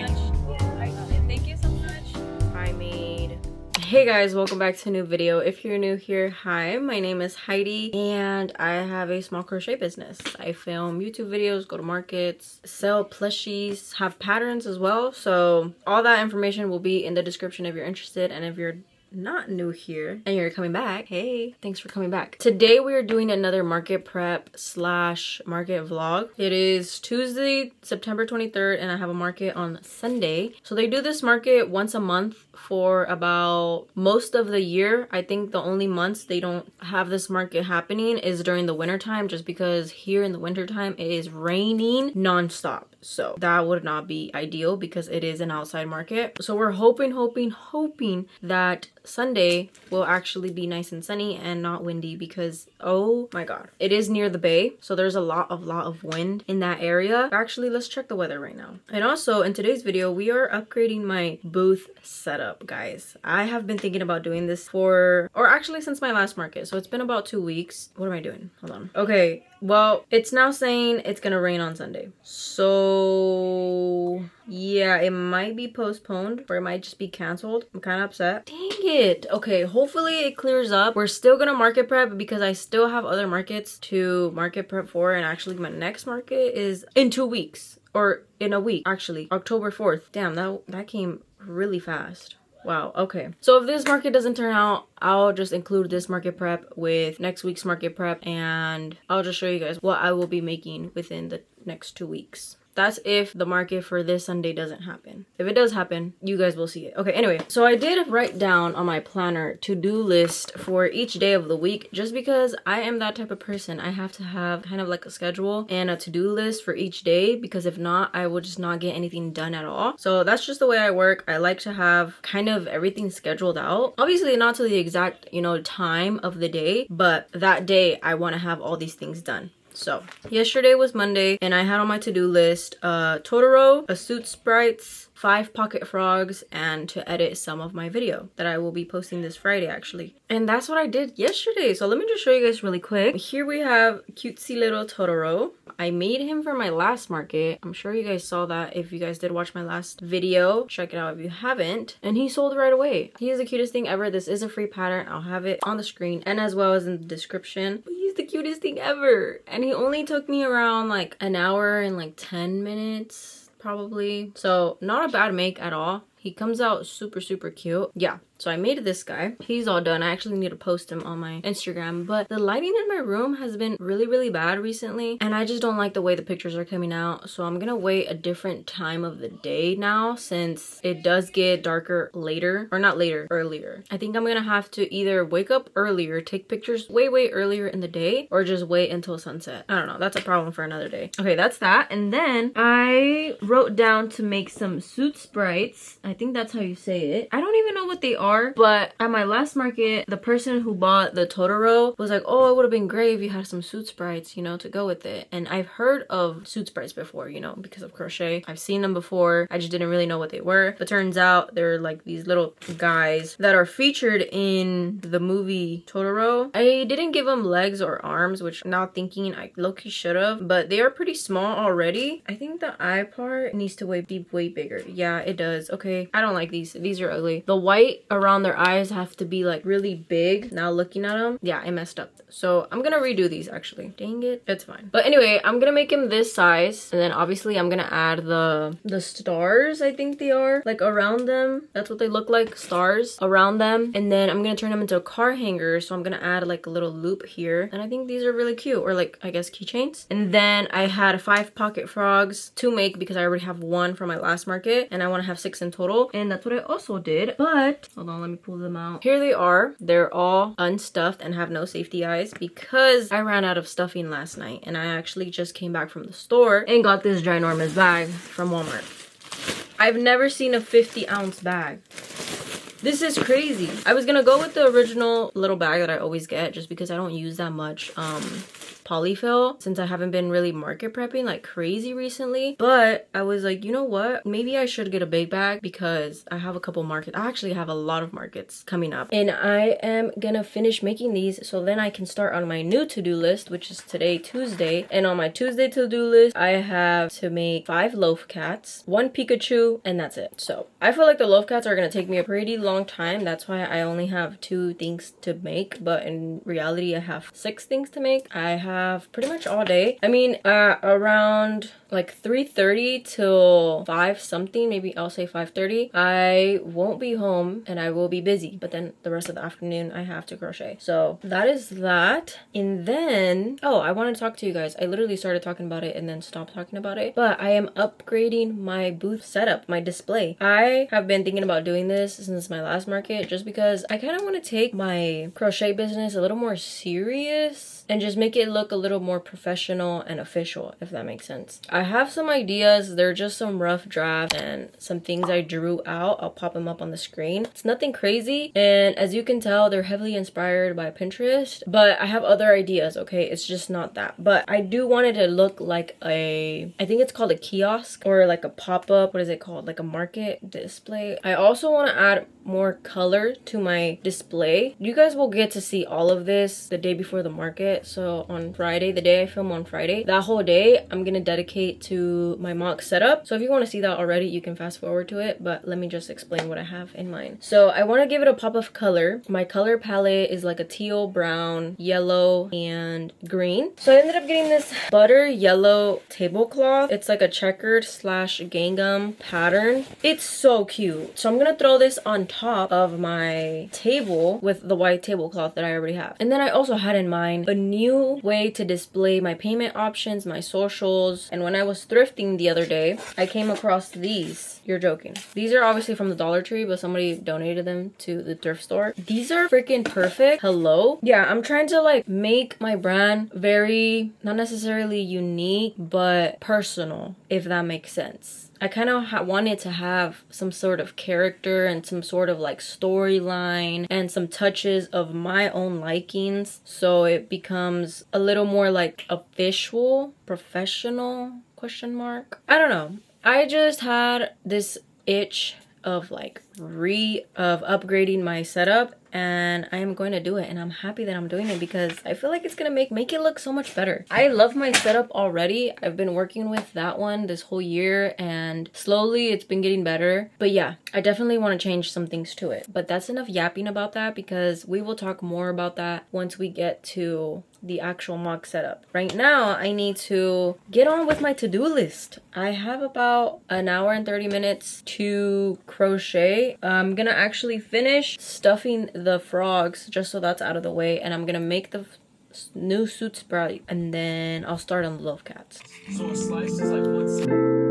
Thank you so much. I made. Hey guys, welcome back to a new video. If you're new here, hi, my name is Heidi and I have a small crochet business. I film YouTube videos, go to markets, sell plushies, have patterns as well. So all that information will be in the description if you're interested, and if you're not new here and you're coming back, hey, thanks for coming back. Today we are doing another market prep slash market vlog. It is Tuesday, September 23rd, and I have a market on Sunday. So they do this market once a month for about most of the year. I think the only months they don't have this market happening is during the winter time, just because here in the winter time it is raining nonstop. So that would not be ideal because it is an outside market. So we're hoping that Sunday will actually be nice and sunny and not windy, because oh my god, it is near the bay, so there's a lot of wind in that area. Actually, let's check the weather right now. And also in today's video we are upgrading my booth setup, guys. I have been thinking about doing this since my last market, so it's been about 2 weeks. What am I doing? Hold on. Okay, well, it's now saying it's gonna rain on Sunday, so yeah, it might be postponed or it might just be canceled. I'm kind of upset. Dang it. Okay, hopefully it clears up. We're still gonna market prep because I still have other markets to market prep for, and actually my next market is in 2 weeks, or in a week actually, October 4th. Damn, that came really fast. Wow, okay. So if this market doesn't turn out, I'll just include this market prep with next week's market prep, and I'll just show you guys what I will be making within the next 2 weeks. That's if the market for this Sunday doesn't happen. If it does happen, you guys will see it. Okay, anyway, so I did write down on my planner to-do list for each day of the week, just because I am that type of person. I have to have kind of like a schedule and a to-do list for each day, because if not, I will just not get anything done at all. So that's just the way I work. I like to have kind of everything scheduled out. Obviously not to the exact, time of the day, but that day I want to have all these things done. So yesterday was Monday and I had on my to-do list Totoro, a suit sprites, 5 pocket frogs, and to edit some of my video that I will be posting this Friday actually. And that's what I did yesterday. So let me just show you guys really quick. Here we have cutesy little Totoro. I made him for my last market. I'm sure you guys saw that if you guys did watch my last video. Check it out if you haven't. And he sold right away. He is the cutest thing ever. This is a free pattern. I'll have it on the screen and as well as in the description. But he's the cutest thing ever. And he only took me around like an hour and like 10 minutes probably. So not a bad make at all. He comes out super cute. Yeah, so I made this guy. He's all done. I actually need to post him on my Instagram, but the lighting in my room has been really bad recently, and I just don't like the way the pictures are coming out. So I'm gonna wait a different time of the day now, since it does get darker later, or not later, earlier. I think I'm gonna have to either wake up earlier, take pictures way earlier in the day, or just wait until sunset. I don't know, that's a problem for another day. Okay, that's that. And then I wrote down to make some suit sprites. I think that's how you say it. I don't even know what they are, but at my last market, the person who bought the Totoro was like, oh, it would have been great if you had some suit sprites, to go with it. And I've heard of suit sprites before, because of crochet. I've seen them before. I just didn't really know what they were. But turns out they're like these little guys that are featured in the movie Totoro. I didn't give them legs or arms, which now thinking I low-key should have, but they are pretty small already. I think the eye part needs to be way bigger. Yeah, it does. Okay, I don't like these. These are ugly. The white around their eyes have to be like really big. Now looking at them, yeah, I messed up. So I'm gonna redo these actually. Dang it, it's fine. But anyway, I'm gonna make him this size, and then obviously I'm gonna add the stars, I think they are, like around them. That's what they look like, stars around them. And then I'm gonna turn them into a car hanger, so I'm gonna add like a little loop here. And I think these are really cute, or like I guess keychains. And then I had 5 pocket frogs to make because I already have 1 from my last market, and I want to have 6 in total. And that's what I also did. But hold on, let me pull them out. Here they are. They're all unstuffed and have no safety eyes because I ran out of stuffing last night, and I actually just came back from the store and got this ginormous bag from Walmart. I've never seen a 50-ounce bag. This is crazy. I was gonna go with the original little bag that I always get just because I don't use that much polyfill since I haven't been really market prepping like crazy recently. But I was like, you know what? Maybe I should get a big bag because I have a couple markets. I actually have a lot of markets coming up. And I am gonna finish making these so then I can start on my new to-do list, which is today, Tuesday. And on my Tuesday to-do list, I have to make 5 loaf cats, 1 Pikachu, and that's it. So I feel like the loaf cats are gonna take me a pretty long time. That's why I only have 2 things to make, but in reality I have 6 things to make. I have pretty much all day. I mean, around like 3:30 till 5 something, maybe I'll say 5:30, I won't be home and I will be busy, but then the rest of the afternoon I have to crochet. So that is that. And then, oh, I want to talk to you guys. I literally started talking about it and then stopped talking about it, but I am upgrading my booth setup, my display. I have been thinking about doing this since my last market just because I kind of want to take my crochet business a little more serious and just make it look a little more professional and official, if that makes sense. I have some ideas. They're just some rough drafts and some things I drew out. I'll pop them up on the screen. It's nothing crazy, and as you can tell, they're heavily inspired by Pinterest, but I have other ideas, okay? It's just not that. But I do want it to look like a, I think it's called a kiosk or like a pop-up, what is it called? Like a market display. I also want to add more color to my display. You guys will get to see all of this the day before the market. So on Friday, the day I film on Friday, that whole day I'm gonna dedicate to my mock setup. So if you want to see that already, you can fast forward to it, but let me just explain what I have in mind. So I want to give it a pop of color. My color palette is like a teal, brown, yellow, and green. So I ended up getting this butter yellow tablecloth. It's like a checkered slash gingham pattern. It's so cute. So I'm gonna throw this on top of my table with the white tablecloth that I already have. And then I also had in mind a new way to display my payment options, my socials. And when I was thrifting the other day, I came across these. You're joking. These are obviously from the Dollar Tree, but somebody donated them to the thrift store. These are freaking perfect. Hello? Yeah, I'm trying to like make my brand very, not necessarily unique, but personal, if that makes sense. I kind of wanted to have some sort of character and some sort of like storyline and some touches of my own likings, so it becomes a little more like official, professional, question mark. I don't know. I just had this itch of like upgrading my setup, and I am going to do it, and I'm happy that I'm doing it because I feel like it's gonna make it look so much better. I love my setup already. I've been working with that one this whole year and slowly it's been getting better. But yeah, I definitely want to change some things to it. But that's enough yapping about that because we will talk more about that once we get to the actual mock setup. Right now, I need to get on with my to-do list. I have about an hour and 30 minutes to crochet. I'm gonna actually finish stuffing the frogs just so that's out of the way, and I'm gonna make the new suit sprout, and then I'll start on the loaf cats. So a slice is like 1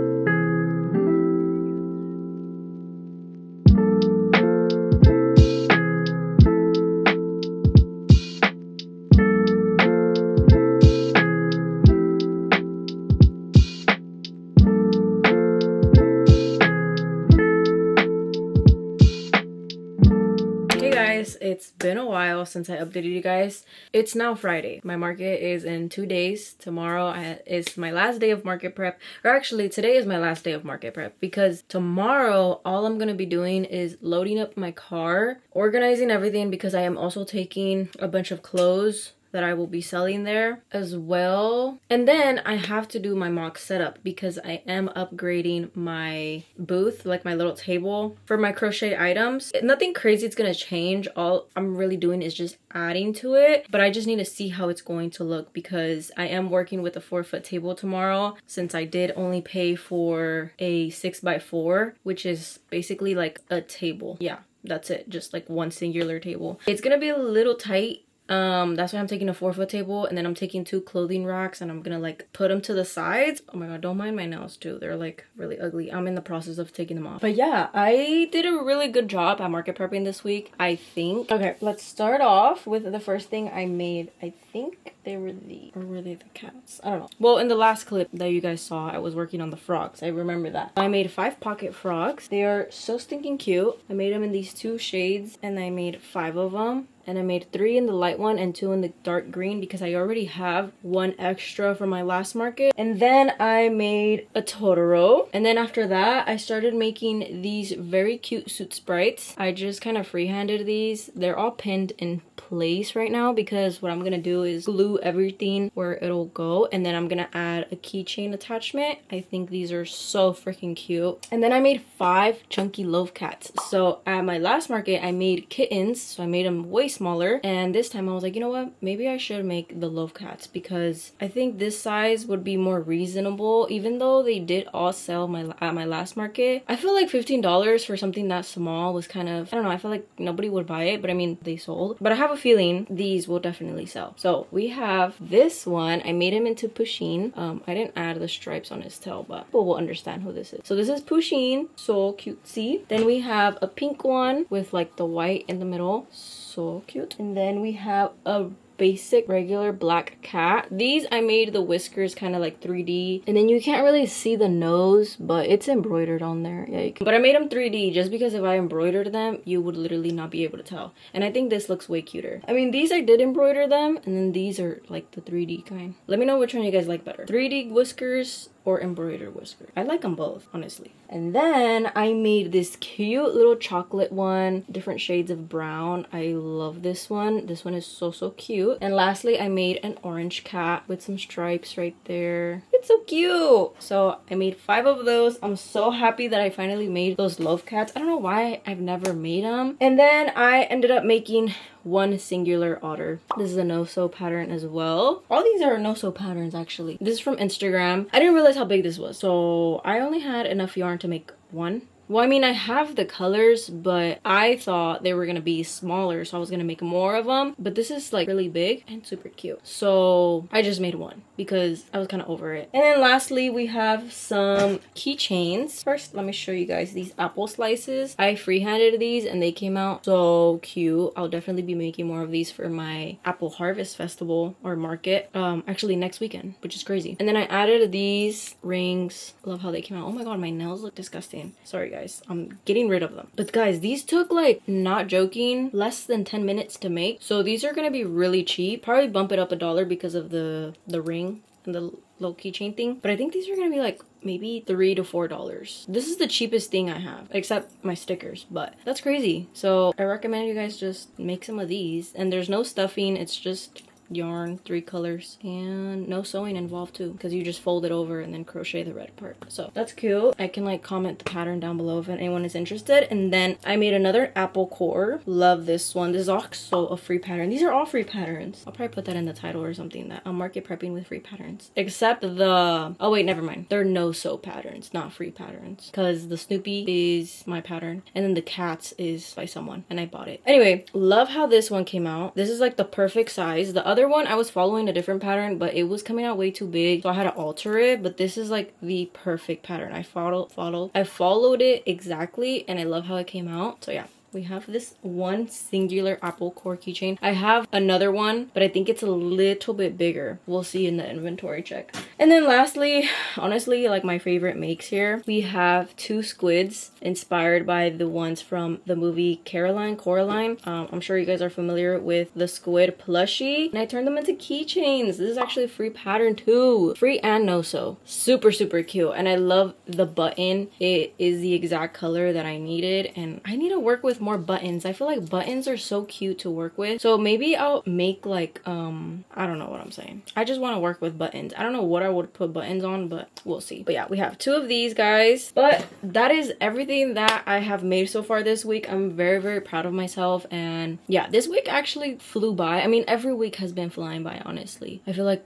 It's been a while since I updated you guys. It's now Friday. My market is in 2 days. Tomorrow is my last day of market prep, or actually today is my last day of market prep because tomorrow all I'm gonna be doing is loading up my car, organizing everything because I am also taking a bunch of clothes that I will be selling there as well. And then I have to do my mock setup because I am upgrading my booth, like my little table for my crochet items. Nothing crazy is gonna change. All I'm really doing is just adding to it, but I just need to see how it's going to look because I am working with a 4-foot table tomorrow since I did only pay for a 6x4, which is basically like a table. Yeah, that's it, just like one singular table. It's gonna be a little tight. That's why I'm taking a 4-foot table, and then I'm taking 2 clothing racks and I'm gonna like put them to the sides. Oh my god, don't mind my nails too, they're like really ugly. I'm in the process of taking them off. But yeah, I did a really good job at market prepping this week, I think. Okay, let's start off with the first thing I made. I think they were the, or were they the cats? I don't know. Well, in the last clip that you guys saw, I was working on the frogs. I remember that. I made 5 pocket frogs. They are so stinking cute. I made them in these 2 shades and I made 5 of them. And I made 3 in the light one and 2 in the dark green because I already have 1 extra from my last market. And then I made a Totoro. And then after that, I started making these very cute suit sprites. I just kind of freehanded these. They're all pinned in place right now because what I'm gonna do is glue everything where it'll go, and then I'm gonna add a keychain attachment. I think these are so freaking cute. And then I made 5 chunky loaf cats. So at my last market, I made kittens, so I made them way smaller, and this time I was like, you know what, maybe I should make the loaf cats because I think this size would be more reasonable. Even though they did all sell at my last market, I feel like $15 for something that small was kind of, I don't know, I feel like nobody would buy it, but I mean, they sold. But I have a feeling these will definitely sell. So we have this one. I made him into Pusheen. I didn't add the stripes on his tail, but people will understand who this is. So this is Pusheen, so cutesy. Then we have a pink one with like the white in the middle, so cute. And then we have a basic regular black cat. These I made the whiskers kind of like 3D, and then you can't really see the nose, but it's embroidered on there. Yeah, but I made them 3D just because if I embroidered them, you would literally not be able to tell. And I think this looks way cuter. I mean, these I did embroider them, and then these are like the 3D kind. Let me know which one you guys like better, 3D whiskers or embroidered whisker. I like them both, honestly. And then I made this cute little chocolate one, different shades of brown. I love this one. This one is so cute. And lastly, I made an orange cat with some stripes right there. It's so cute. So I made 5 of those. I'm so happy that I finally made those loaf cats. I don't know why I've never made them. And then I ended up making 1 singular otter. This is a no-sew pattern as well. All these are no-sew patterns actually. This is from Instagram. I didn't realize how big this was, so I only had enough yarn to make 1. Well, I mean, I have the colors, but I thought they were gonna be smaller, so I was gonna make more of them. But this is like really big and super cute. So I just made 1 because I was kind of over it. And then lastly, we have some keychains. First, let me show you guys these apple slices. I freehanded these and they came out so cute. I'll definitely be making more of these for my Apple Harvest Festival or market. Actually next weekend, which is crazy. And then I added these rings. Love how they came out. Oh my god, my nails look disgusting. Sorry guys. I'm getting rid of them. But guys, these took like, not joking, less than 10 minutes to make. So these are gonna be really cheap. Probably bump it up $1 because of the ring and the little keychain thing. But I think these are gonna be like maybe $3 to $4. This is the cheapest thing I have, except my stickers, but that's crazy. So I recommend you guys just make some of these. And there's no stuffing, it's just yarn, 3 colors, and no sewing involved too, because you just fold it over and then crochet the red part. So that's cute. I can like comment the pattern down below if anyone is interested. And then I made another apple core. Love this one. This is also a free pattern. These are all free patterns. I'll probably put that in the title or something, that I'm market prepping with free patterns, except the, oh wait, never mind, they're no sew patterns, not free patterns, because the Snoopy is my pattern and then the cats is by someone and I bought it. Anyway, love how this one came out. This is like the perfect size. The other one I was following a different pattern, but it was coming out way too big, so I had to alter it. But this is like the perfect pattern. I followed it exactly, and I love how it came out. So yeah, we have this 1 singular apple core keychain. I have another one, but I think it's a little bit bigger. We'll see in the inventory check. And then lastly, honestly, like my favorite makes here, we have 2 squids inspired by the ones from the movie Coraline. I'm sure you guys are familiar with the squid plushie, and I turned them into keychains. This is actually a free pattern too, free and no sew. Super cute. And I love the button. It is the exact color that I needed, and I need to work with more buttons. I feel like buttons are so cute to work with, so maybe I'll make like I don't know what I'm saying. I just want to work with buttons. I don't know what I would put buttons on, but we'll see. But yeah, we have 2 of these guys. But that is everything that I have made so far this week. I'm very proud of myself, and yeah, this week actually flew by. I mean, every week has been flying by, honestly. I feel like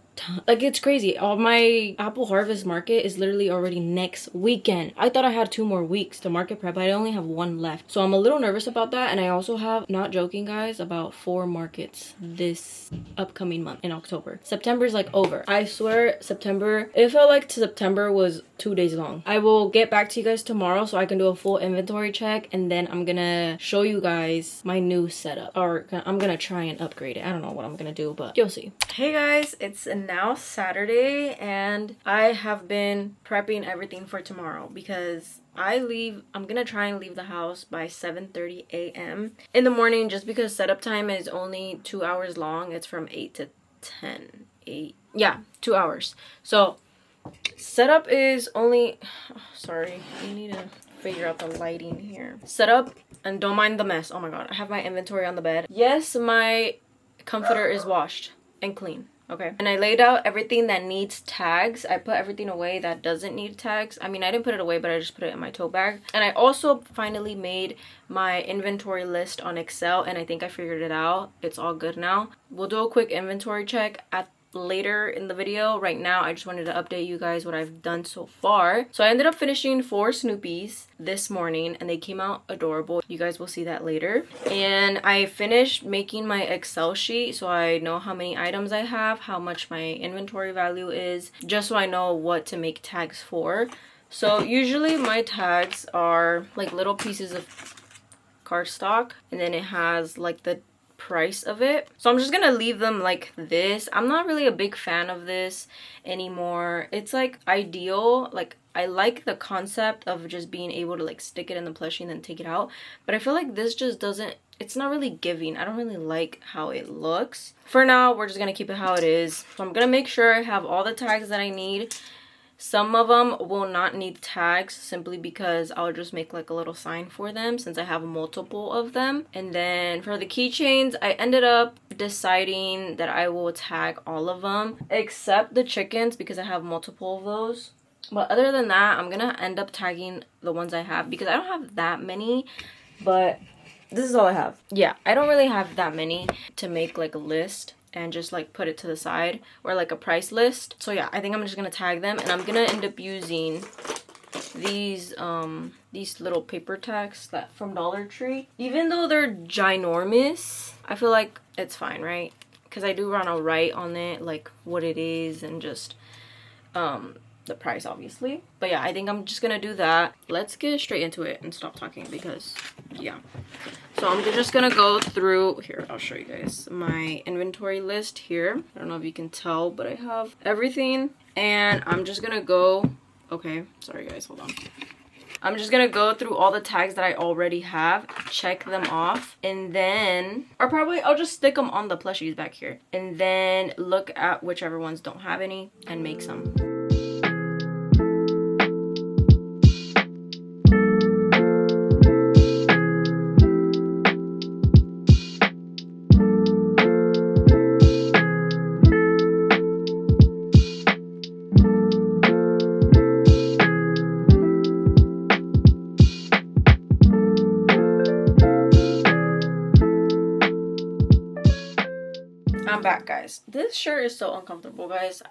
it's crazy. All my Apple Harvest Market is literally already next weekend. I thought I had 2 more weeks to market prep, but I only have 1 left, so I'm a little nervous course about that. And I also have, not joking guys, about 4 markets this upcoming month in October. September's like over. I swear September, it felt like September was 2 days long. I will get back to you guys tomorrow so I can do a full inventory check, and then I'm gonna show you guys my new setup, or I'm gonna try and upgrade it. I don't know what I'm gonna do, but you'll see. Hey guys, it's now Saturday and I have been prepping everything for tomorrow because I'm gonna try and leave the house by 7:30 a.m. in the morning, just because setup time is only 2 hours long. It's from 8 to 10. 8, yeah, 2 hours. So setup is only, oh, sorry, I need to figure out the lighting here. Setup, and don't mind the mess. Oh my god, I have my inventory on the bed. Yes, my comforter is washed and clean. Okay, and I laid out everything that needs tags. I put everything away that doesn't need tags. I mean, I didn't put it away, but I just put it in my tote bag. And I also finally made my inventory list on Excel, and I think I figured it out. It's all good now. We'll do a quick inventory check at later in the video. Right now I just wanted to update you guys what I've done so far. So I ended up finishing 4 Snoopies this morning and they came out adorable. You guys will see that later. And I finished making my Excel sheet so I know how many items I have, how much my inventory value is, just so I know what to make tags for. So usually my tags are like little pieces of cardstock, and then it has like the price of it. So I'm just gonna leave them like this. I'm not really a big fan of this anymore. It's like ideal, like I like the concept of just being able to like stick it in the plushie and then take it out, but I feel like this just doesn't, it's not really giving. I don't really like how it looks. For now we're just gonna keep it how it is. So I'm gonna make sure I have all the tags that I need. Some of them will not need tags simply because I'll just make like a little sign for them since I have multiple of them. And then for the keychains, I ended up deciding that I will tag all of them except the chickens because I have multiple of those. But other than that, I'm gonna end up tagging the ones I have because I don't have that many, but this is all I have. Yeah, I don't really have that many to make like a list and just like put it to the side, or like a price list. So yeah, I think I'm just gonna tag them, and I'm gonna end up using these little paper tags that from Dollar Tree. Even though they're ginormous, I feel like it's fine, right? Because I do want to write on it like what it is and just the price obviously. But yeah, I think I'm just gonna do that. Let's get straight into it and stop talking because yeah. So I'm just gonna go through here. I'll show you guys my inventory list here. I don't know if you can tell, but I have everything, and I'm just gonna go, okay, sorry guys, hold on. I'm just gonna go through all the tags that I already have, check them off, and then, or probably I'll just stick them on the plushies back here, and then look at whichever ones don't have any and make some. I'm back, guys. This shirt is so uncomfortable, guys.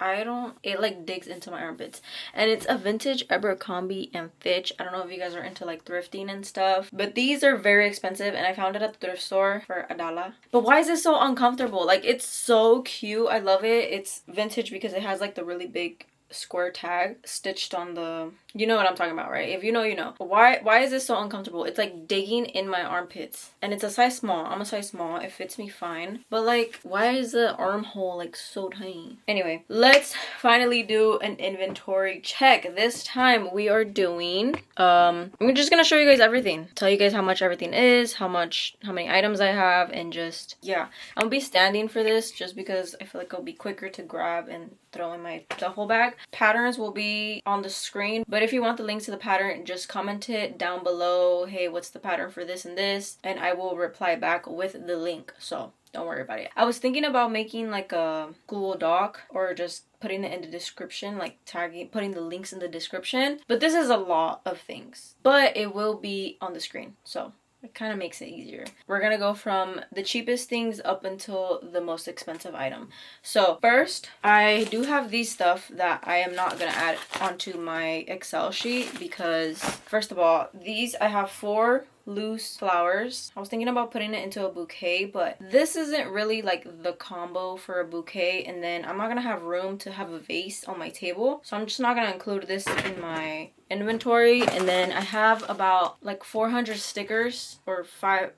It like digs into my armpits, and it's a vintage Abercrombie and Fitch. I don't know if you guys are into like thrifting and stuff, but these are very expensive, and I found it at the thrift store for $1. But why is it so uncomfortable? Like, it's so cute. I love it. It's vintage because it has like the really big square tag stitched on the, you know what I'm talking about, right? If you know, you know. Why is this so uncomfortable? It's like digging in my armpits, and it's a size small. I'm a size small. It fits me fine, but like, why is the armhole like so tiny? Anyway, let's finally do an inventory check. This time we are doing I'm just gonna show you guys everything, tell you guys how much everything is, how many items I have, and just, yeah, I'll be standing for this just because I feel like it'll be quicker to grab and throw in my duffel bag. Patterns will be on the screen, but if you want the links to the pattern, just comment it down below. Hey, what's the pattern for this and this? And I will reply back with the link. So don't worry about it. I was thinking about making like a Google Doc, or just putting it in the description, like tagging, putting the links in the description. But this is a lot of things, but it will be on the screen. So it kind of makes it easier. We're gonna go from the cheapest things up until the most expensive item. So first, I do have these stuff that I am not gonna add onto my Excel sheet because, first of all, these, I have 4 loose flowers. I was thinking about putting it into a bouquet, but this isn't really like the combo for a bouquet, and then I'm not gonna have room to have a vase on my table, so I'm just not gonna include this in my inventory. And then I have about like 400 stickers, or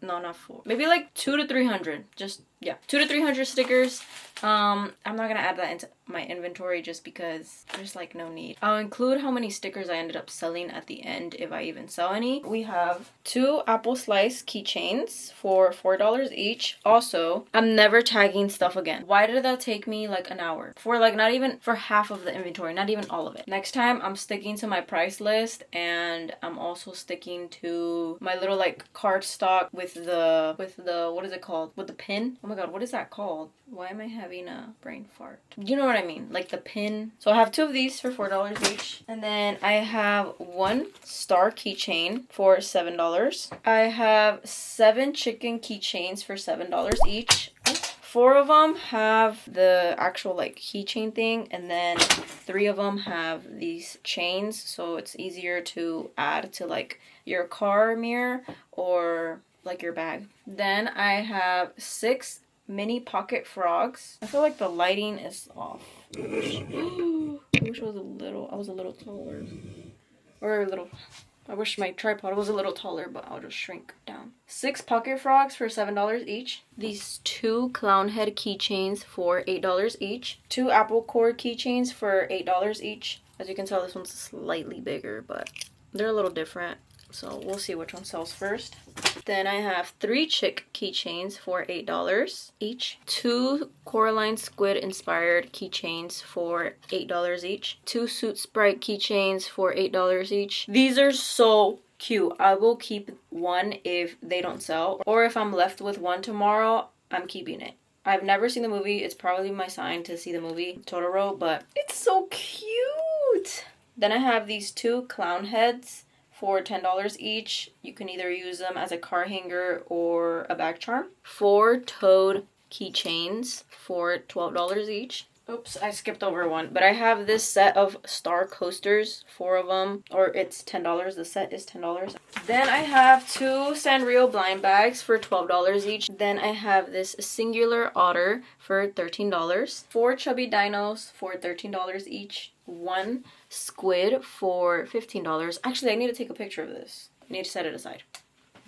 not 4, maybe like 2 to 300, just yeah, 2 to 300 stickers. I'm not gonna add that into my inventory just because there's like no need. I'll include how many stickers I ended up selling at the end if I even sell any. We have 2 apple slice keychains for $4 each. Also, I'm never tagging stuff again. Why did that take me like an hour? For like not even for half of the inventory, not even all of it. Next time I'm sticking to my price list, and I'm also sticking to my little like cardstock with the what is it called? With the pin? Oh my god, what is that called? Why am I having a brain fart? You know what I mean, like the pin. So I have 2 of these for $4 each, and then I have 1 star keychain for $7. I have 7 chicken keychains for $7 each. 4 of them have the actual like keychain thing, and then 3 of them have these chains, so it's easier to add to like your car mirror or like your bag. Then I have 6 mini pocket frogs. I feel like the lighting is off. I wish I was a little taller. Or a little, I wish my tripod was a little taller, but I'll just shrink down. 6 pocket frogs for $7 each. These 2 clown head keychains for $8 each. 2 apple cord keychains for $8 each. As you can tell, this one's slightly bigger, but they're a little different. So we'll see which one sells first. Then I have 3 chick keychains for $8 each. 2 Coraline Squid inspired keychains for $8 each. 2 Suit Sprite keychains for $8 each. These are so cute. I will keep one if they don't sell, or if I'm left with one tomorrow, I'm keeping it. I've never seen the movie. It's probably my sign to see the movie Totoro, but it's so cute. Then I have these 2 clown heads for $10 each. You can either use them as a car hanger or a bag charm. 4 toad keychains for $12 each. Oops, I skipped over one. But I have this set of star coasters, 4 of them, or it's $10. The set is $10. Then I have 2 Sanrio blind bags for $12 each. Then I have this singular otter for $13. 4 chubby dinos for $13 each. 1 squid for $15. Actually, I need to take a picture of this. I need to set it aside.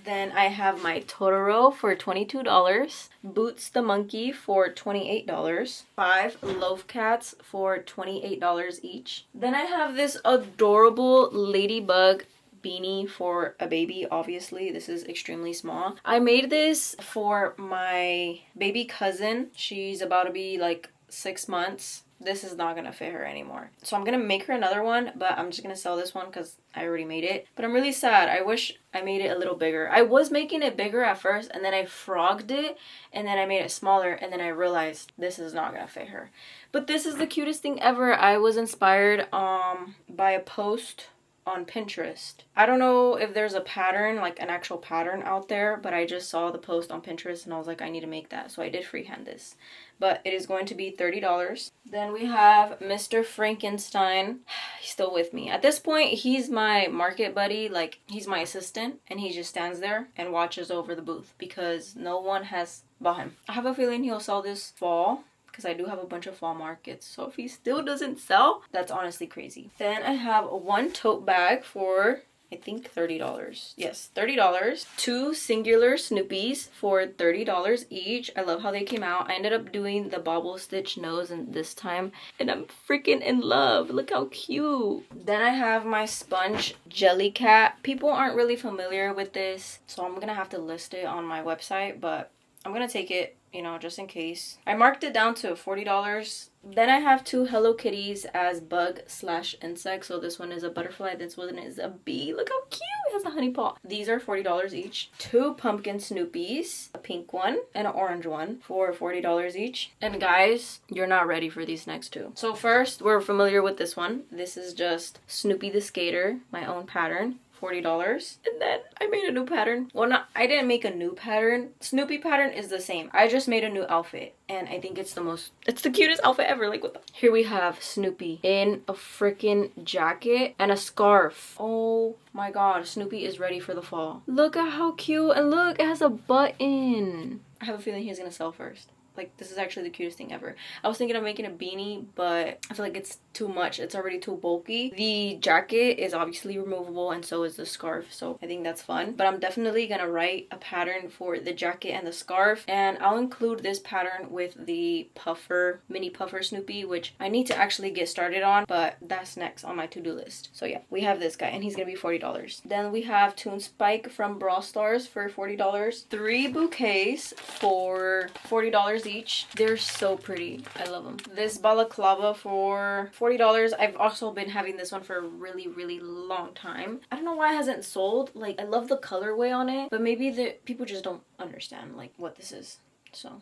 Then I have my Totoro for $22. Boots the monkey for $28. 5 loaf cats for $28 each. Then I have this adorable ladybug beanie for a baby. Obviously, this is extremely small. I made this for my baby cousin. She's about to be like 6 months. This is not gonna fit her anymore, so I'm gonna make her another one, but I'm just gonna sell this one because I already made it. But I'm really sad. I wish I made it a little bigger. I was making it bigger at first, and then I frogged it, and then I made it smaller, and then I realized this is not gonna fit her. But this is the cutest thing ever. I was inspired by a post on Pinterest. I don't know if there's a pattern, like an actual pattern out there, but I just saw the post on Pinterest and I was like, I need to make that. So I did freehand this. But it is going to be $30. Then we have Mr. Frankenstein. He's still with me. At this point, he's my market buddy. Like, he's my assistant. And he just stands there and watches over the booth because no one has bought him. I have a feeling he'll sell this fall, because I do have a bunch of fall markets. So if he still doesn't sell, that's honestly crazy. Then I have 1 tote bag for, I think, $30. Yes, $30. 2 singular Snoopies for $30 each. I love how they came out. I ended up doing the bobble stitch nose in this time, and I'm freaking in love. Look how cute. Then I have my sponge jelly cat. People aren't really familiar with this, so I'm gonna have to list it on my website, but I'm gonna take it, you know, just in case. I marked it down to $40. Then I have 2 Hello Kitties as bug/insect. So this one is a butterfly, this one is a bee. Look how cute, it has a honey pot. These are $40 each. 2 pumpkin Snoopies, a pink one and an orange one for $40 each. And guys, you're not ready for these next 2. So first, we're familiar with this one. This is just Snoopy the Skater, my own pattern, $40. And then I made a new pattern. Well, not, I didn't make a new pattern. Snoopy pattern is the same. I just made a new outfit. And I think it's the cutest outfit ever. Like, what the? Here we have Snoopy in a freaking jacket and a scarf. Oh my god, Snoopy is ready for the fall. Look at how cute. And look, it has a button. I have a feeling he's gonna sell first. Like, this is actually the cutest thing ever. I was thinking of making a beanie, but I feel like it's too much. It's already too bulky. The jacket is obviously removable, and so is the scarf. So I think that's fun. But I'm definitely gonna write a pattern for the jacket and the scarf. And I'll include this pattern with the puffer, mini puffer Snoopy, which I need to actually get started on. But that's next on my to-do list. So yeah, we have this guy, and he's gonna be $40. Then we have Toon Spike from Brawl Stars for $40. 3 bouquets for $40 each. They're so pretty. I love them. This balaclava for $40. I've also been having this one for a really long time. I don't know why it hasn't sold. Like, I love the colorway on it, but maybe the people just don't understand like what this is. So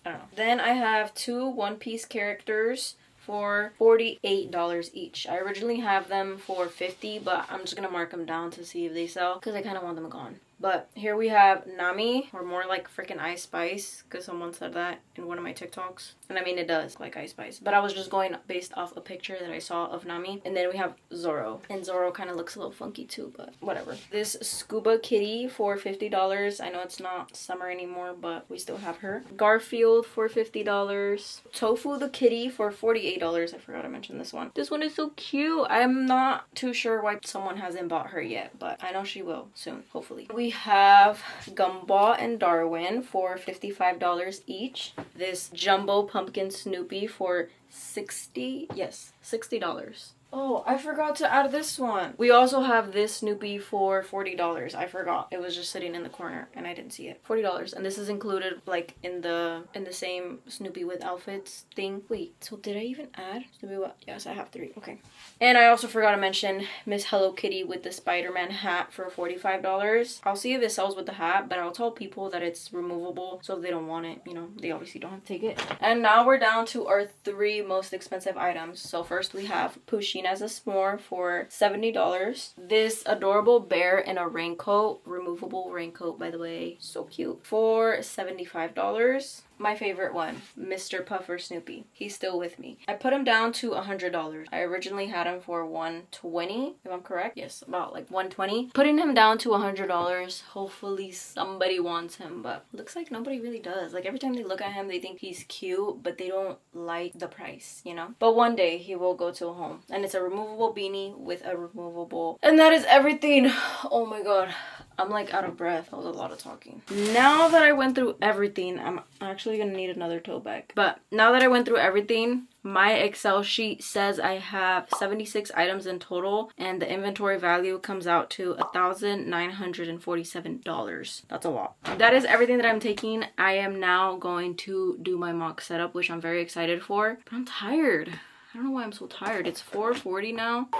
I don't know. Then I have 2 one-piece characters for $48 each. I originally have them for $50, but I'm just gonna mark them down to see if they sell because I kind of want them gone. But here we have Nami, or more like freaking Ice Spice, because someone said that in one of my TikToks. And I mean, it does like Ice Spice, but I was just going based off a picture that I saw of Nami. And then we have Zoro, and Zoro kind of looks a little funky too, but whatever. This Scuba Kitty for $50. I know it's not summer anymore, but we still have her. Garfield for $50. Tofu the Kitty for $48. I forgot to mention this one. This one is so cute. I'm not too sure why someone hasn't bought her yet, but I know she will soon, hopefully. We have Gumball and Darwin for $55 each. This Jumbo Pumpkin Snoopy for $60. Oh, I forgot to add this one. We also have this Snoopy for $40. I forgot. It was just sitting in the corner and I didn't see it. $40. And this is included like in the same Snoopy with outfits thing. Wait, so did I even add Snoopy what? Yes, I have 3. Okay. And I also forgot to mention Miss Hello Kitty with the Spider-Man hat for $45. I'll see if it sells with the hat, but I'll tell people that it's removable, so if they don't want it, you know, they obviously don't have to take it. And now we're down to our 3 most expensive items. So first we have Pusheen as a s'more for $70. This adorable bear in a raincoat, removable raincoat by the way, so cute, for $75. My favorite one, Mr. Puffer Snoopy. He's still with me. I put him down to $100. I originally had him for $120, if I'm correct. Yes, about like $120. Putting him down to $100. Hopefully somebody wants him, but looks like nobody really does. Like, every time they look at him, they think he's cute, but they don't like the price, you know? But one day he will go to a home. And it's a removable beanie with a removable. And that is everything. Oh my god. I'm like out of breath. That was a lot of talking. Now that I went through everything, I'm actually gonna need another tote bag. But now that I went through everything, my Excel sheet says I have 76 items in total, and the inventory value comes out to $1,947. That's a lot. That is everything that I'm taking. I am now going to do my mock setup, which I'm very excited for. But I'm tired. I don't know why I'm so tired. It's 4:40 now.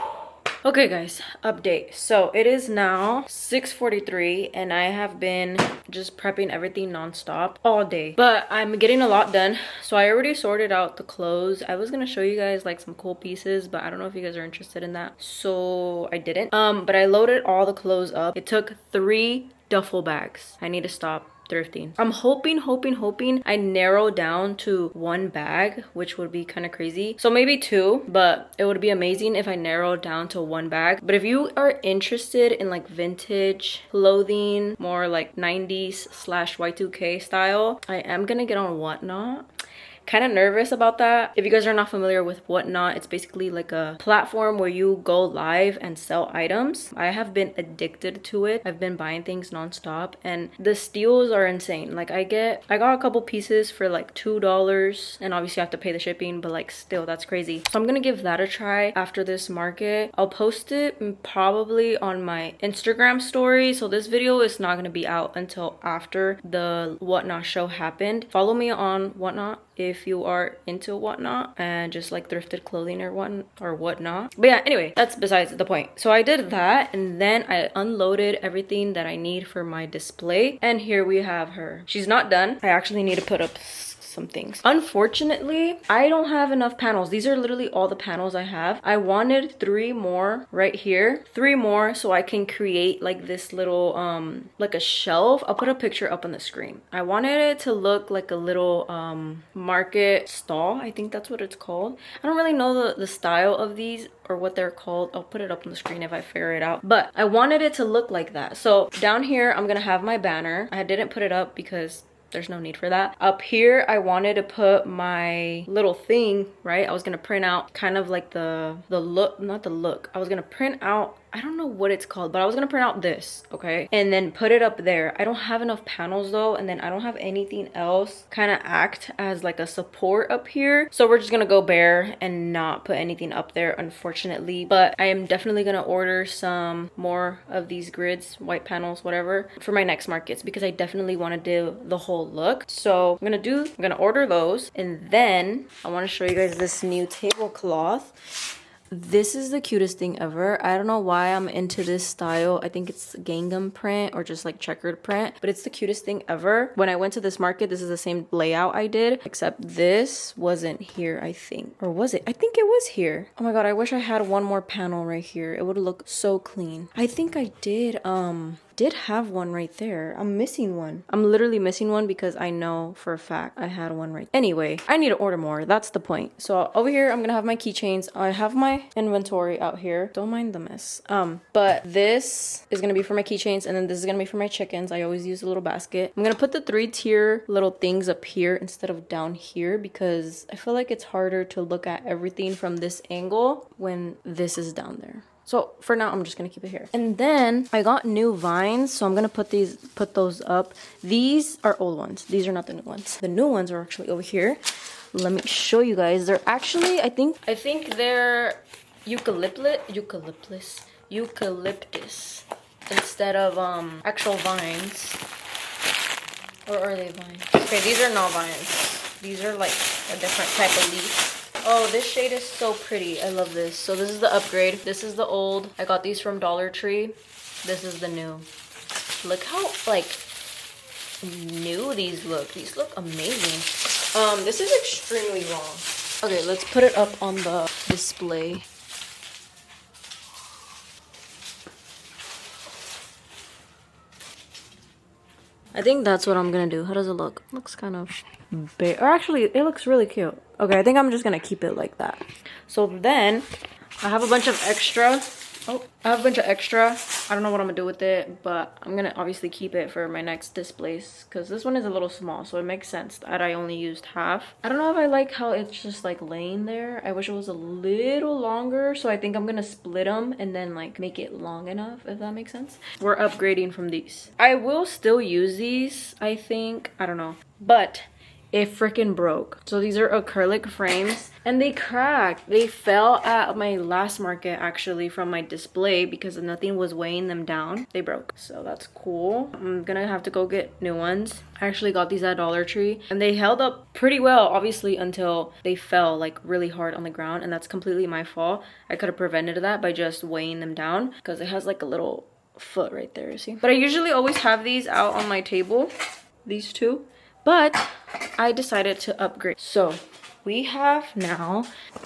Okay guys, update. So it is now 6:43 and I have been just prepping everything non-stop all day, but I'm getting a lot done. So I already sorted out the clothes. I was gonna show you guys like some cool pieces, but I don't know if you guys are interested in that, so I didn't. But I loaded all the clothes up. It took 3 duffel bags. I need to stop thrifting. I'm hoping I narrow down to 1 bag, which would be kind of crazy. So maybe 2, but it would be amazing if I narrowed down to 1 bag. But if you are interested in like vintage clothing, more like 90s/Y2K style, I am gonna get on Whatnot. Kind of nervous about that. If you guys are not familiar with Whatnot, it's basically like a platform where you go live and sell items. I have been addicted to it. I've been buying things non-stop and the steals are insane. Like I got a couple pieces for like $2, and obviously I have to pay the shipping, but like still, that's crazy. So I'm gonna give that a try after this market. I'll post it probably on my Instagram story. So this video is not gonna be out until after the Whatnot show happened. Follow me on Whatnot if if you are into whatnot and just like thrifted clothing or whatnot. But yeah, anyway, that's besides the point. So I did that, and then I unloaded everything that I need for my display, and here we have her. She's not done. I actually need to put up some things. Unfortunately, I don't have enough panels. These are literally all the panels I have. I wanted 3 more right here, 3 more, so I can create like this little like a shelf. I'll put a picture up on the screen. I wanted it to look like a little market stall. I think that's what it's called. I don't really know the style of these or what they're called. I'll put it up on the screen if I figure it out, but I wanted it to look like that. So down here I'm gonna have my banner. I didn't put it up because there's no need for that. Up here I wanted to put my little thing, right? I was gonna print out kind of like the look, not the look, I was gonna print out, I don't know what it's called, but I was gonna print out this, okay, and then put it up there. I don't have enough panels though, and then I don't have anything else kind of act as like a support up here, so we're just gonna go bare and not put anything up there, unfortunately. But I am definitely gonna order some more of these grids, white panels, whatever, for my next markets, because I definitely want to do the whole look. So I'm gonna order those, and then I want to show you guys this new tablecloth. This is the cutest thing ever. I don't know why I'm into this style. I think it's gingham print or just like checkered print, but it's the cutest thing ever. When I went to this market, this is the same layout I did, except this wasn't here, I think. Or was it? I think it was here. Oh my god, I wish I had one more panel right here. It would look so clean. I think I did have one right there. I'm missing one. I'm literally missing one because I know for a fact I had one right. Anyway, I need to order more. That's the point. So over here, I'm gonna have my keychains. I have my inventory out here. Don't mind the mess. But this is gonna be for my keychains, and then this is gonna be for my chickens. I always use a little basket. I'm gonna put the 3-tier little things up here instead of down here because I feel like it's harder to look at everything from this angle when this is down there. So for now, I'm just gonna keep it here. And then I got new vines, so I'm gonna put those up. These are old ones. These are not the new ones. The new ones are actually over here. Let me show you guys. They're actually, I think they're eucalyptus instead of actual vines. Or are they vines? Okay, these are not vines. These are like a different type of leaf. Oh, this shade is so pretty. I love this. So this is the upgrade. This is the old. I got these from Dollar Tree. This is the new. Look how like new these look. These look amazing. This is extremely long. Okay, let's put it up on the display. I think that's what I'm gonna do. How does it look? Looks kind of big. Or actually, it looks really cute. Okay, I think I'm just gonna keep it like that. So then, I have a bunch of extra. Oh, I have a bunch of extra. I don't know what I'm gonna do with it, but I'm gonna obviously keep it for my next displays because this one is a little small, so it makes sense that I only used half. I don't know if I like how it's just like laying there. I wish it was a little longer, so I think I'm gonna split them and then like make it long enough, if that makes sense. We're upgrading from these. I will still use these, I think. I don't know, but it freaking broke. So these are acrylic frames and they cracked. They fell at my last market actually from my display because nothing was weighing them down. They broke, so that's cool. I'm gonna have to go get new ones. I actually got these at Dollar Tree and they held up pretty well, obviously, until they fell like really hard on the ground, and that's completely my fault. I could have prevented that by just weighing them down because it has like a little foot right there, you see. But I usually always have these out on my table, these two. But I decided to upgrade. So we have now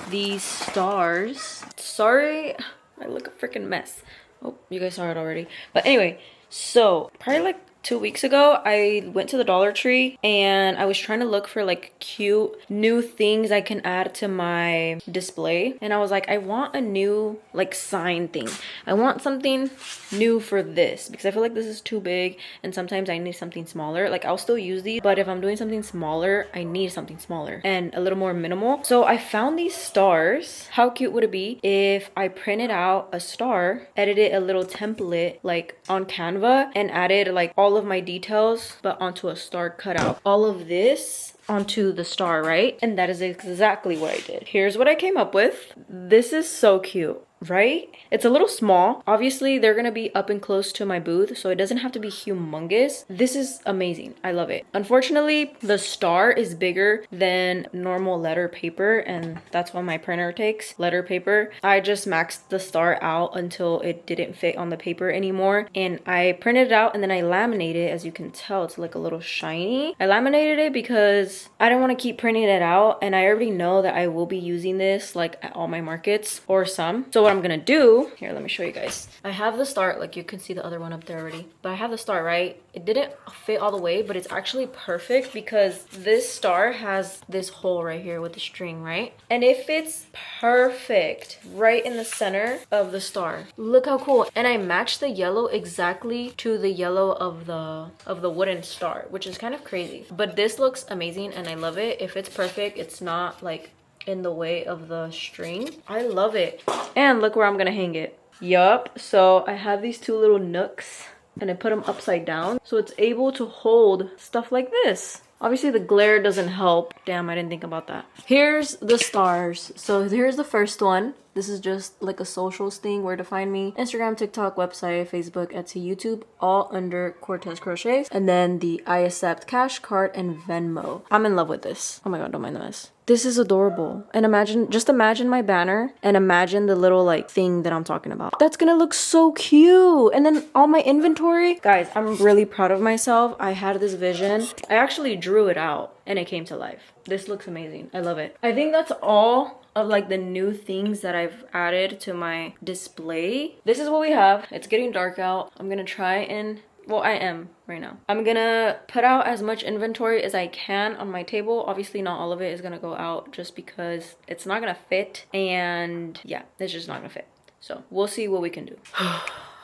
these stars. Sorry, I look a freaking mess. Oh, you guys saw it already. But anyway, so probably like 2 weeks ago, I went to the Dollar Tree and I was trying to look for like cute new things I can add to my display. And I was like, I want a new like sign thing. I want something new for this because I feel like this is too big and sometimes I need something smaller. Like I'll still use these, but if I'm doing something smaller, I need something smaller and a little more minimal. So I found these stars. How cute would it be if I printed out a star, edited a little template like on Canva and added like all of my details but onto a star cutout, all of this onto the star, right? And that is exactly what I did. Here's what I came up with. This is so cute. right? It's a little small. Obviously, they're gonna be up and close to my booth, so it doesn't have to be humongous. This is amazing. I love it. Unfortunately, the star is bigger than normal letter paper, and that's what my printer takes, letter paper. I just maxed the star out until it didn't fit on the paper anymore, and I printed it out and then I laminated it. As you can tell, it's like a little shiny. I laminated it because I don't want to keep printing it out, and I already know that I will be using this like at all my markets or some. So what I'm gonna do here, let me show you guys. I have the star, like you can see the other one up there already, but I have the star, right? It didn't fit all the way, but it's actually perfect because this star has this hole right here with the string, right? And it fits perfect right in the center of the star. Look how cool. And I matched the yellow exactly to the yellow of the wooden star, which is kind of crazy. But this looks amazing and I love it. If it's perfect, it's not like in the way of the string. I love it. And look where I'm gonna hang it. Yup. So I have these two little nooks and I put them upside down so it's able to hold stuff like this. Obviously the glare doesn't help. Damn, I didn't think about that. Here's the stars. So here's the first one. This is just like a socials thing, where to find me. Instagram, TikTok, website, Facebook, Etsy, YouTube, all under Cortez Crochets. And then the I accept Cash, Card, and Venmo. I'm in love with this. Oh my god, don't mind the mess. This is adorable. And imagine, just imagine my banner and imagine the little like thing that I'm talking about. That's gonna look so cute. And then all my inventory. Guys, I'm really proud of myself. I had this vision. I actually drew it out and it came to life. This looks amazing. I love it. I think that's all of like the new things that I've added to my display. This is what we have. It's getting dark out. I'm gonna try and, well, I am right now. I'm gonna put out as much inventory as I can on my table. Obviously not all of it is gonna go out just because it's not gonna fit, and yeah, it's just not gonna fit. So we'll see what we can do.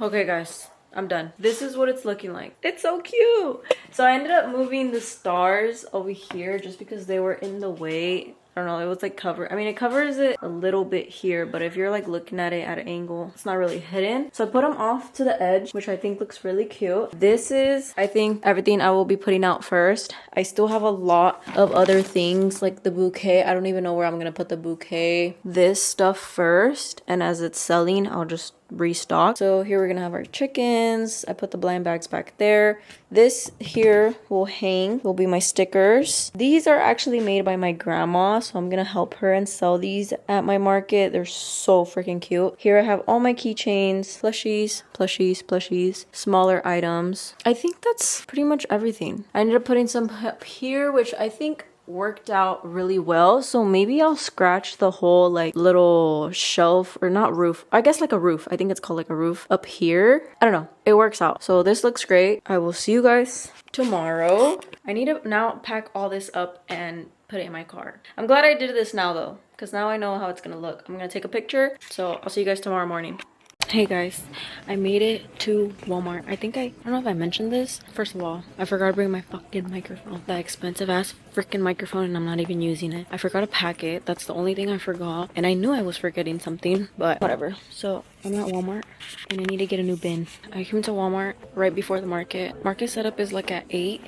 Okay guys, I'm done. This is what it's looking like. It's so cute. So I ended up moving the stars over here just because they were in the way. I don't know, it was like covered. I mean, it covers it a little bit here, but if you're like looking at it at an angle, it's not really hidden. So I put them off to the edge, which I think looks really cute. This is, I think, everything I will be putting out first. I still have a lot of other things like the bouquet. I don't even know where I'm gonna put the bouquet. This stuff first, and as it's selling, I'll just restock. So here we're gonna have our chickens. I put the blind bags back there. This here will hang, will be my stickers. These are actually made by my grandma, so I'm gonna help her and sell these at my market. They're so freaking cute. Here I have all my keychains, plushies, plushies, plushies, smaller items. I think that's pretty much everything. I ended up putting some up here, which I think worked out really well. So maybe I'll scratch the whole like little shelf, or not roof, I guess like a roof. I think it's called like a roof up here. I don't know. It works out. So this looks great. I will see you guys tomorrow. I need to now pack all this up and put it in my car. I'm glad I did this now though, because now I know how it's gonna look. I'm gonna take a picture. So I'll see you guys tomorrow morning. Hey guys, I made it to Walmart. I don't know if I mentioned this. First of all, I forgot to bring my fucking microphone. That expensive ass freaking microphone, and I'm not even using it. I forgot to pack it. That's the only thing I forgot. And I knew I was forgetting something, but whatever. So I'm at Walmart and I need to get a new bin. I came to Walmart right before the market. Market setup is like at 8.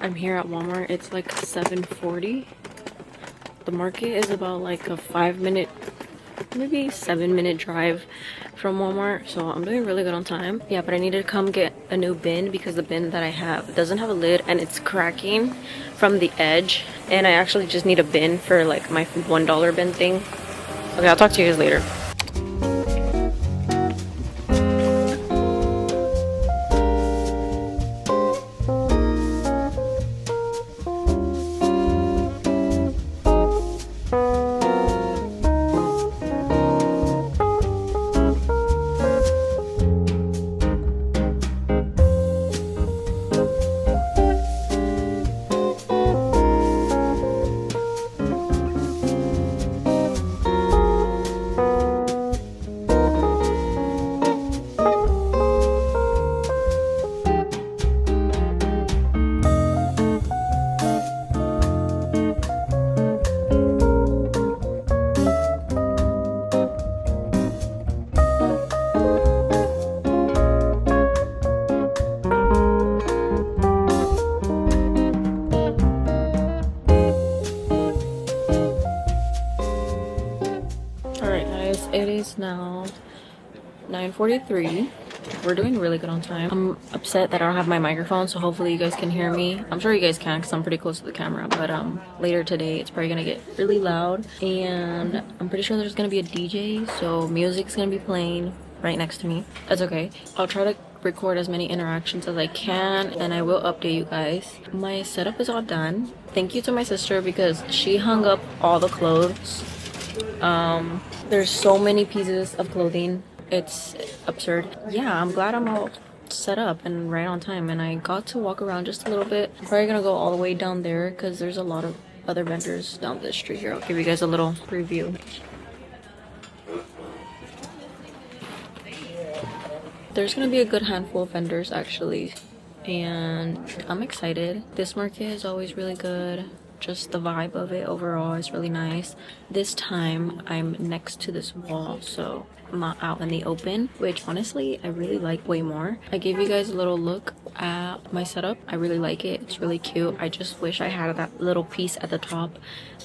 I'm here at Walmart. It's like 7:40. The market is about like a 5-minute, maybe 7-minute drive from Walmart. So I'm doing really good on time. Yeah, but I need to come get a new bin because the bin that I have doesn't have a lid and it's cracking from the edge. And I actually just need a bin for like my $1 bin thing. Okay, I'll talk to you guys later. It is now 9:43. We're doing really good on time. I'm upset that I don't have my microphone, so hopefully you guys can hear me. I'm sure you guys can because I'm pretty close to the camera, but later today it's probably gonna get really loud, and I'm pretty sure there's gonna be a DJ, so music's gonna be playing right next to me. That's okay. I'll try to record as many interactions as I can, and I will update you guys. My setup is all done. Thank you to my sister because she hung up all the clothes. There's so many pieces of clothing, it's absurd. Yeah, I'm glad I'm all set up and right on time, and I got to walk around just a little bit. I'm probably gonna go all the way down there because there's a lot of other vendors down this street here. I'll give you guys a little preview. There's gonna be a good handful of vendors actually, and I'm excited. This market is always really good. Just the vibe of it overall is really nice. This time I'm next to this wall, so I'm not out in the open, which honestly I really like way more. I gave you guys a little look at my setup. I really like it. It's really cute. I just wish I had that little piece at the top.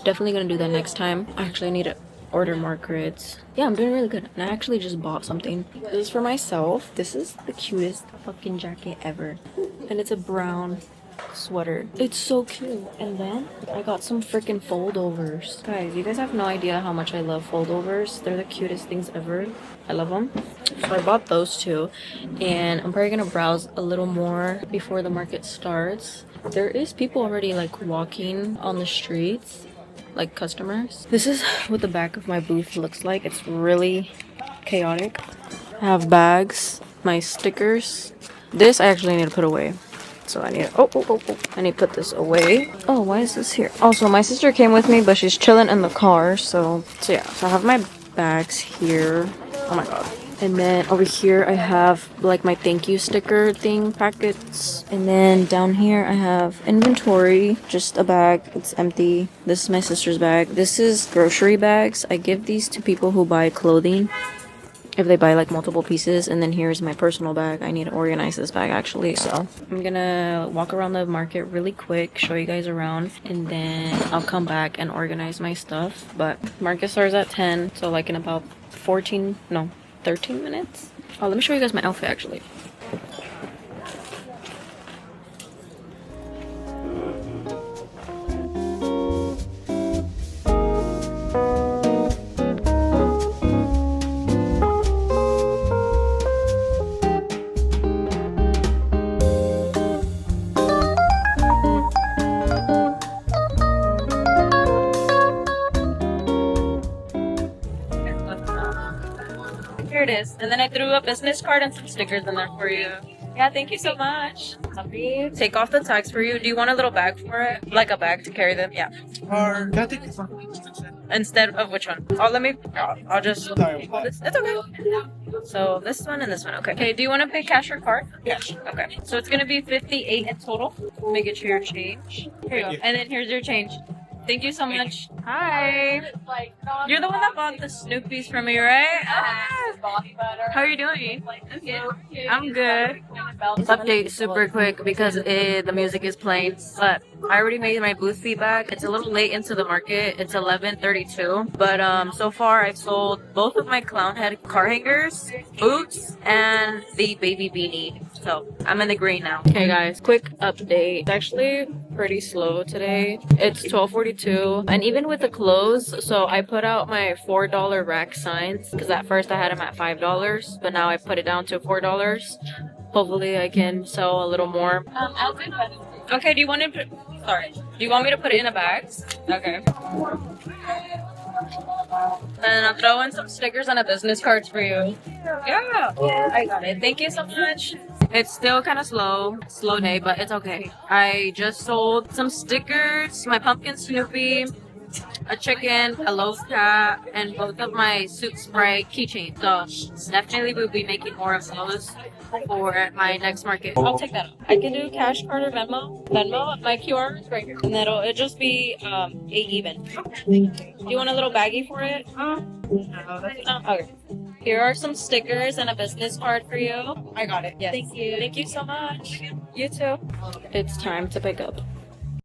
Definitely gonna do that next time. Actually, I need to order more grids. Yeah, I'm doing really good, and I actually just bought something. This is for myself. This is the cutest fucking jacket ever, and it's a brown sweater. It's so cute. And then I got some freaking foldovers. Guys, you guys have no idea how much I love foldovers. They're the cutest things ever. I love them. So I bought those two, and I'm probably gonna browse a little more before the market starts. There is people already like walking on the streets, like customers. This is what the back of my booth looks like. It's really chaotic. I have bags, my stickers. This I actually need to put away. So I need to, I need to put this away. Oh, why is this here? Also, my sister came with me, but she's chilling in the car. So yeah, so I have my bags here. Oh my god. And then over here I have like my thank you sticker thing packets. And then down here I have inventory, just a bag. It's empty. This is my sister's bag. This is grocery bags. I give these to people who buy clothing, if they buy like multiple pieces. And then here's my personal bag. I need to organize this bag actually, so I'm gonna walk around the market really quick, show you guys around, and then I'll come back and organize my stuff. But market starts at 10, so like in about 13 minutes. Oh, let me show you guys my outfit actually. Here it is. And then I threw a business card and some stickers in there for you. Yeah, thank you so much. Happy. Take off the tags for you. Do you want a little bag for it? Like a bag to carry them? Yeah. Or can I take this one? Instead of which one? Oh, let me. I'll just. It's okay. So this one and this one. Okay. Okay. Do you want to pay cash or card? Cash. Okay. So it's gonna be 58 in total. Let me get you your change. Here you go. And then here's your change. Thank you so much. Hi. You're the one that bought the Snoopies from me, right? How are you doing? I'm good. Update super quick because the music is playing, but I already made my booth feedback. It's a little late into the market. It's 11:32, but so far I've sold both of my clown head car hangers, boots, and the baby beanie. So I'm in the green now. Okay guys, quick update. It's actually pretty slow today. It's 12:42, and even with the clothes, so I put out my $4 rack signs because at first I had them at $5, but now I put it down to $4. Hopefully I can sell a little more. Okay, do you want to put, sorry, do you want me to put it in a bag? Okay. And I'll throw in some stickers and a business cards for you. Yeah, I got it. Thank you so much. It's still kind of slow day, but it's okay. I just sold some stickers, my pumpkin Snoopy, a chicken, a loaf cat, and both of my Soup Sprite keychains. So definitely we'll be making more of those for my next market. I'll take that up. I can do cash card or Venmo. My QR is right here. And it'll just be 8 even. Do you want a little baggie for it? No, okay. Here are some stickers and a business card for you. I got it. Yes. Thank you. Thank you so much. You too. It's time to pick up.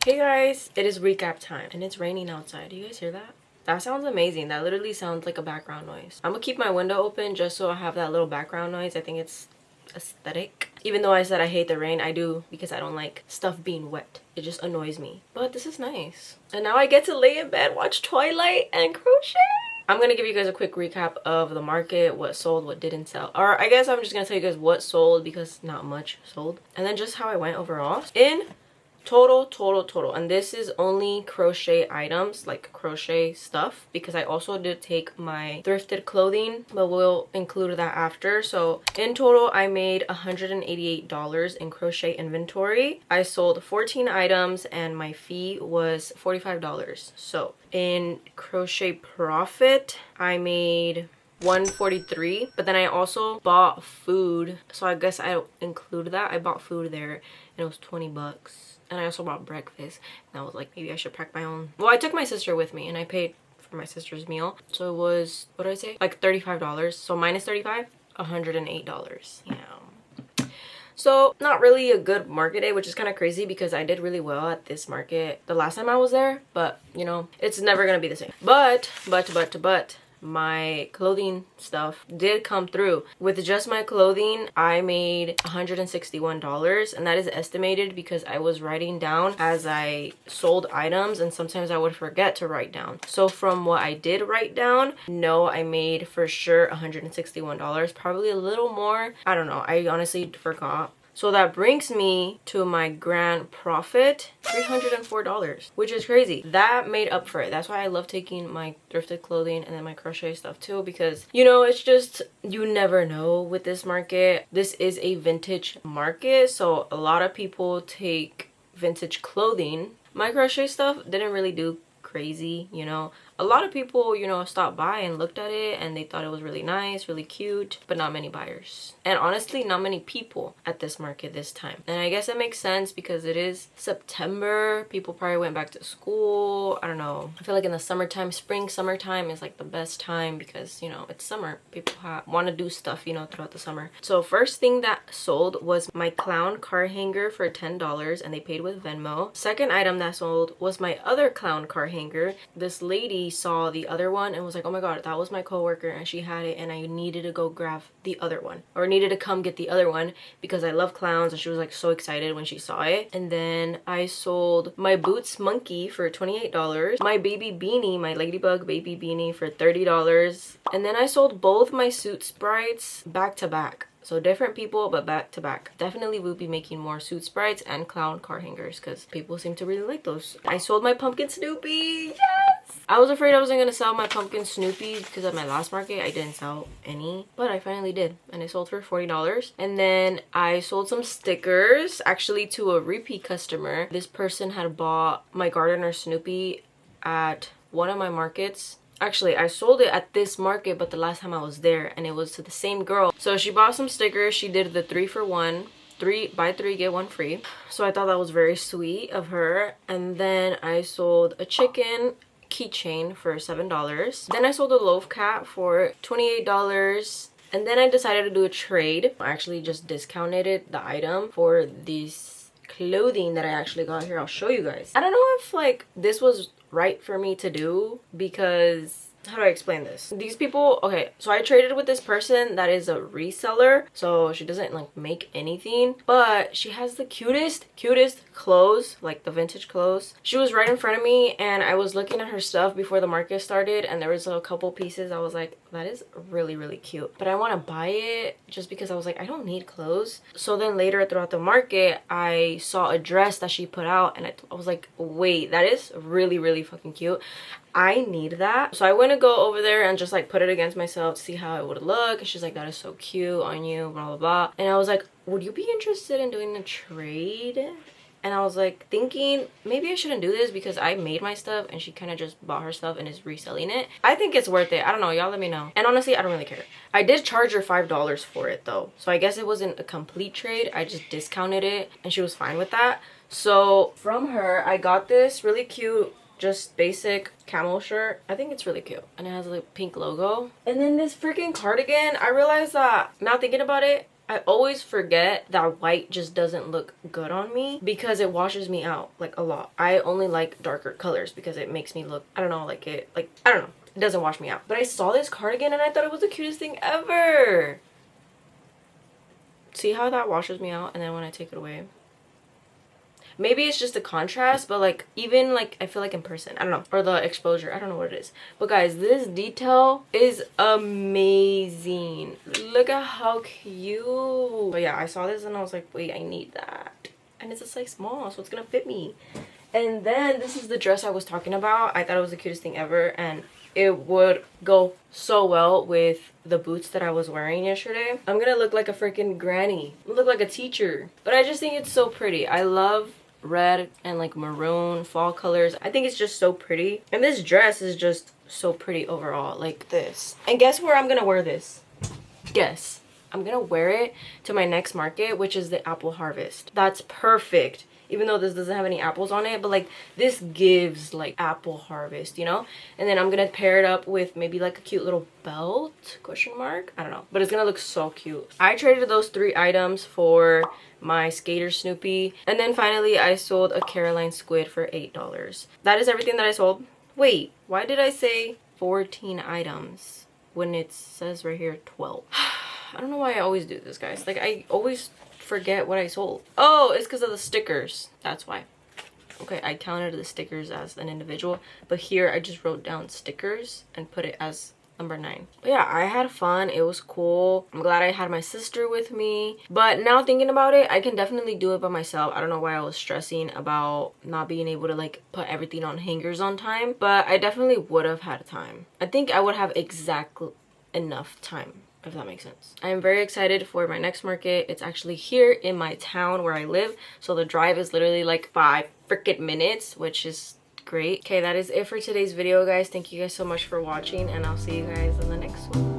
Hey guys, it is recap time and it's raining outside. Do you guys hear that? That sounds amazing. That literally sounds like a background noise. I'm gonna keep my window open just so I have that little background noise. I think it's aesthetic. Even though I said I hate the rain, I do, because I don't like stuff being wet. It just annoys me. But this is nice. And now I get to lay in bed, watch Twilight, and crochet. I'm gonna give you guys a quick recap of the market, what sold, what didn't sell. Or I guess I'm just gonna tell you guys what sold, because not much sold. And then just how I went overall. In total, and this is only crochet items, like crochet stuff, because I also did take my thrifted clothing, but we'll include that after. So in total, I made $188 in crochet inventory. I sold 14 items and my fee was $45. So in crochet profit, I made $143, but then I also bought food, so I guess I include that. I bought food there and it was 20 bucks. And I also bought breakfast, and I was like, maybe I should pack my own. Well, I took my sister with me and I paid for my sister's meal, so it was, what did I say, like $35. So minus 35, $108. Yeah. So not really a good market day, which is kind of crazy because I did really well at this market the last time I was there, but you know, it's never gonna be the same. But my clothing stuff did come through. With just my clothing, I made $161, and that is estimated because I was writing down as I sold items, and sometimes I would forget to write down. So from what I did write down, no, I made for sure $161, probably a little more. I don't know, I honestly forgot. So that brings me to my grand profit, $304, which is crazy. That made up for it. That's why I love taking my thrifted clothing and then my crochet stuff too, because you know, it's just, you never know with this market. This is a vintage market, so a lot of people take vintage clothing. My crochet stuff didn't really do crazy, you know. A lot of people, you know, stopped by and looked at it and they thought it was really nice, really cute, but not many buyers. And honestly, not many people at this market this time. And I guess it makes sense because it is September. People probably went back to school. I don't know. I feel like in the summertime, summertime is like the best time because, you know, it's summer. People want to do stuff, you know, throughout the summer. So first thing that sold was my clown car hanger for $10, and they paid with Venmo. Second item that sold was my other clown car hanger. This lady saw the other one and was like, oh my god, that was my coworker and she had it and I needed to go grab the other one, or needed to come get the other one because I love clowns, and she was like so excited when she saw it. And then I sold my Boots monkey for $28, my baby beanie, my ladybug baby beanie for $30, and then I sold both my suit sprites back to back. So different people, but back to back. Definitely will be making more suit sprites and clown car hangers because people seem to really like those. I sold my pumpkin Snoopy. Yes! I was afraid I wasn't going to sell my pumpkin Snoopy because at my last market I didn't sell any, but I finally did, and I sold for $40. And then I sold some stickers actually to a repeat customer. This person had bought my Gardener Snoopy at one of my markets. Actually, I sold it at this market, but the last time I was there, and it was to the same girl. So she bought some stickers. She did the 3-for-1. Buy 3 get 1 free. So I thought that was very sweet of her. And then I sold a chicken keychain for $7. Then I sold a loaf cat for $28. And then I decided to do a trade. I actually just discounted it, the item, for these clothing that I actually got here. I'll show you guys. I don't know if like this was right for me to do, because how do I explain this? These people, okay, so I traded with this person that is a reseller, so she doesn't like make anything, but she has the cutest clothes, like the vintage clothes. She was right in front of me and I was looking at her stuff before the market started, and there was a couple pieces I was like, that is really cute, but I want to buy it just because I was like, I don't need clothes. So then later throughout the market I saw a dress that she put out, and I was like, wait, that is really fucking cute. I need that. So I went to go over there and just like put it against myself to see how it would look. And she's like, that is so cute on you, blah blah blah. And I was like, would you be interested in doing a trade? And I was like thinking, maybe I shouldn't do this because I made my stuff and she kind of just bought her stuff and is reselling it. I think it's worth it. I don't know, y'all let me know. And honestly, I don't really care. I did charge her $5 for it though, so I guess it wasn't a complete trade. I just discounted it and she was fine with that. So from her, I got this really cute, just basic camel shirt. I think it's really cute, and it has a like, pink logo. And then this freaking cardigan, I realized that now thinking about it, I always forget that white just doesn't look good on me because it washes me out like a lot. I only like darker colors because it makes me look, I don't know, like it, like, I don't know. It doesn't wash me out. But I saw this cardigan and I thought it was the cutest thing ever. See how that washes me out and then when I take it away? Maybe it's just the contrast, but like even like I feel like in person, I don't know, or the exposure, I don't know what it is. But guys, this detail is amazing. Look at how cute. But yeah, I saw this and I was like, wait, I need that. And it's a size small, so it's gonna fit me. And then this is the dress I was talking about. I thought it was the cutest thing ever, and it would go so well with the boots that I was wearing yesterday. I'm gonna look like a freaking granny, look like a teacher, but I just think it's so pretty. I love red and like maroon fall colors. I think it's just so pretty, and this dress is just so pretty overall, like this. And guess where I'm gonna wear this? Guess. I'm gonna wear it to my next market, which is the apple harvest. That's perfect, even though this doesn't have any apples on it, but like this gives like apple harvest, you know. And then I'm gonna pair it up with maybe like a cute little belt, question mark, I don't know, but it's gonna look so cute. I traded those 3 items for my skater Snoopy, and then finally I sold a Caroline squid for $8. That is everything that I sold. Wait, why did I say 14 items when it says right here 12? I don't know why I always do this, guys. Like, I always forget what I sold. Oh, it's because of the stickers. That's why. Okay, I counted the stickers as an individual, but here I just wrote down stickers and put it as number 9. But yeah, I had fun. It was cool. I'm glad I had my sister with me. But now thinking about it, I can definitely do it by myself. I don't know why I was stressing about not being able to like put everything on hangers on time, but I definitely would have had time. I think I would have exactly enough time, if that makes sense. I am very excited for my next market. It's actually here in my town where I live, so the drive is literally like 5 freaking minutes, which is great. Okay, that is it for today's video, guys. Thank you guys so much for watching, and I'll see you guys in the next one.